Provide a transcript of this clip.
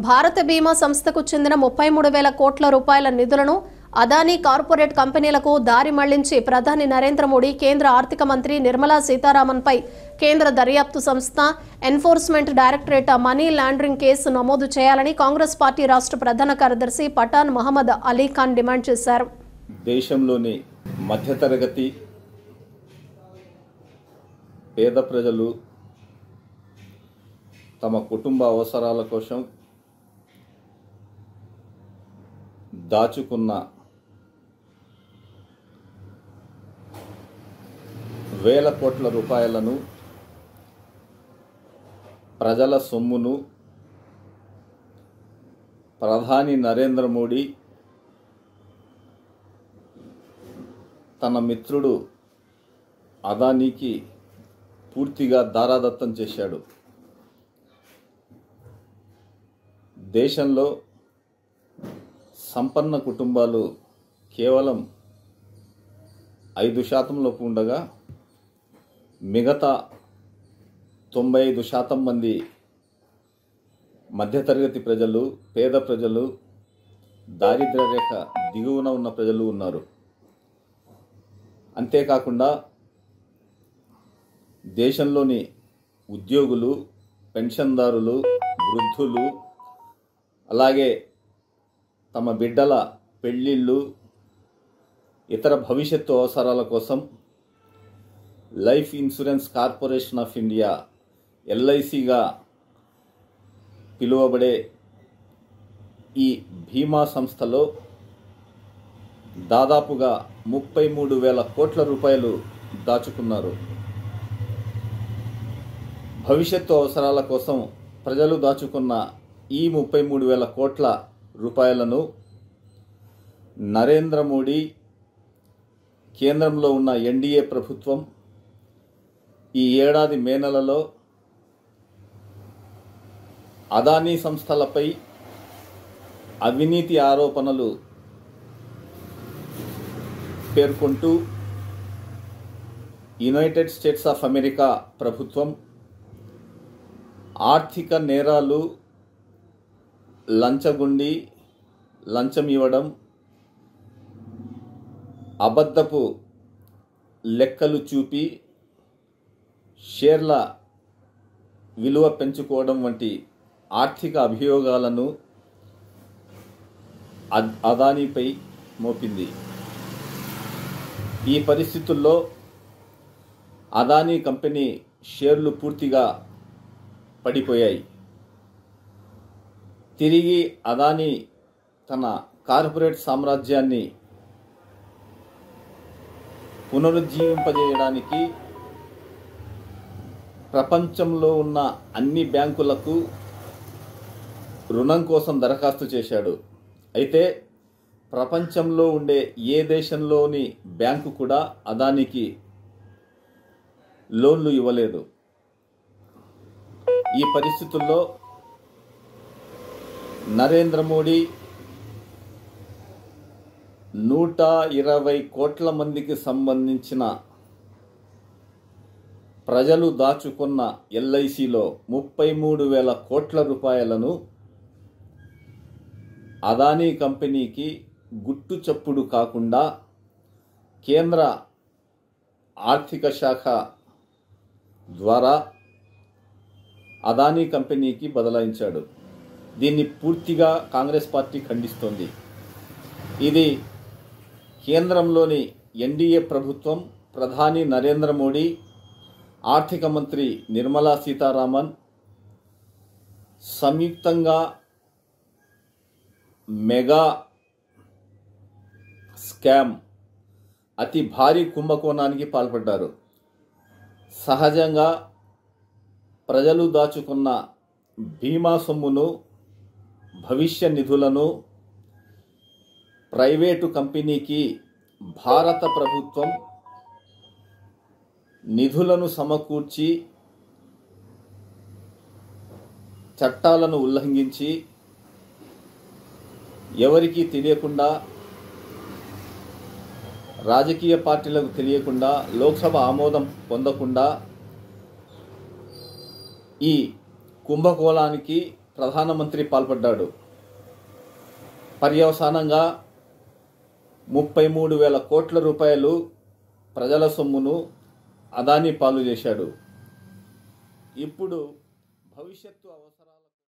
భారత బీమా సంస్థకు చెందిన 33,000 కోట్ల రూపాయల నిధులను అదానీ కార్పొరేట్ కంపెనీలకు దారి మళ్లించి ప్రధాని నరేంద్ర మోడీ కేంద్ర ఆర్థిక మంత్రి నిర్మలా సీతారామన్పై కేంద్ర దర్యాప్తు సంస్థ enforcement directorate money laundering case నమోదు చేయాలని కాంగ్రెస్ పార్టీ రాష్ట్ర ప్రధాన కార్యదర్శి పఠాన్ మహమ్మద్ అలీ ఖాన్ డిమాండ్ చేశారు. దేశంలోని మధ్యతరగతి పేద ప్రజలు తమ కుటుంబ అవసరాల కోసం దాచుకున్న వేల కోట్ల రూపాయలను, ప్రజల సొమ్మును ప్రధాని నరేంద్ర మోడీ తన మిత్రుడు అదానీకి పూర్తిగా దారాదత్తం చేశాడు. దేశంలో సంపన్న కుటుంబాలు కేవలం 5% ఉండగా మిగతా 95% మంది మధ్యతరగతి ప్రజలు, పేద ప్రజలు, దారిద్ర్య రేఖ దిగువన ఉన్న ప్రజలు ఉన్నారు. అంతేకాకుండా దేశంలోని ఉద్యోగులు, పెన్షన్దారులు, వృద్ధులు, అలాగే తమ బిడ్డల పెళ్ళిళ్ళు, ఇతర భవిష్యత్తు అవసరాల కోసం life insurance corporation of India ఎల్ఐసిగా పిలువబడే ఈ బీమా సంస్థలో దాదాపుగా 33,000 కోట్ల రూపాయలు దాచుకున్నారు. భవిష్యత్తు అవసరాల కోసం ప్రజలు దాచుకున్న ఈ 33,000 కోట్ల రూపాయలను నరేంద్ర మోడీ కేంద్రంలో ఉన్న ఎన్డీఏ ప్రభుత్వం ఈ ఏడాది మే నెలలో అదానీ సంస్థలపై అవినీతి ఆరోపణలు పేర్కొంటూ యునైటెడ్ స్టేట్స్ ఆఫ్ అమెరికా ప్రభుత్వం ఆర్థిక నేరాలు, లంచగొండి, లంచం ఇవ్వడం, అబద్ధపు లెక్కలు చూపి షేర్ల విలువ పెంచుకోవడం వంటి ఆర్థిక అభియోగాలను అదానీపై మోపింది. ఈ పరిస్థితుల్లో అదానీ కంపెనీ షేర్లు పూర్తిగా పడిపోయాయి. తిరిగి అదానీ తన కార్పొరేట్ సామ్రాజ్యాన్ని పునరుజ్జీవింపజేయడానికి ప్రపంచంలో ఉన్న అన్ని బ్యాంకులకు రుణం కోసం దరఖాస్తు చేశాడు. అయితే ప్రపంచంలో ఉండే ఏ దేశంలోని బ్యాంకు కూడా అదానీకి లోన్లు ఇవ్వలేదు. ఈ పరిస్థితుల్లో నరేంద్ర మోడీ 120 కోట్ల మందికి సంబంధించిన ప్రజలు దాచుకున్న ఎల్ఐసిలో 33,000 కోట్ల రూపాయలను అదానీ కంపెనీకి గుట్టు చప్పుడు కాకుండా కేంద్ర ఆర్థిక శాఖ ద్వారా అదానీ కంపెనీకి బదలాయించాడు. దీన్ని పూర్తిగా కాంగ్రెస్ పార్టీ ఖండిస్తోంది. ఇది కేంద్రంలోని ఎన్డీఏ ప్రభుత్వం, ప్రధాని నరేంద్ర మోడీ, ఆర్థిక మంత్రి నిర్మలా సీతారామన్ సంయుక్తంగా మెగా స్కామ్, అతి భారీ కుంభకోణానికి పాల్పడ్డారు. సహజంగా ప్రజలు దాచుకున్న బీమా సొమ్మును, భవిష్య నిధులను ప్రైవేటు కంపెనీకి భారత ప్రభుత్వం నిధులను సమకూర్చి చట్టాలను ఉల్లంఘించి ఎవరికీ తెలియకుండా, రాజకీయ పార్టీలకు తెలియకుండా, లోక్సభ ఆమోదం పొందకుండా ఈ కుంభకోణానికి ప్రధానమంత్రి పాల్పడ్డాడు. పర్యవసానంగా 33,000 కోట్ల రూపాయలు ప్రజల సొమ్మును అదానీ పాలు చేశాడు. ఇప్పుడు భవిష్యత్తు అవసరాలు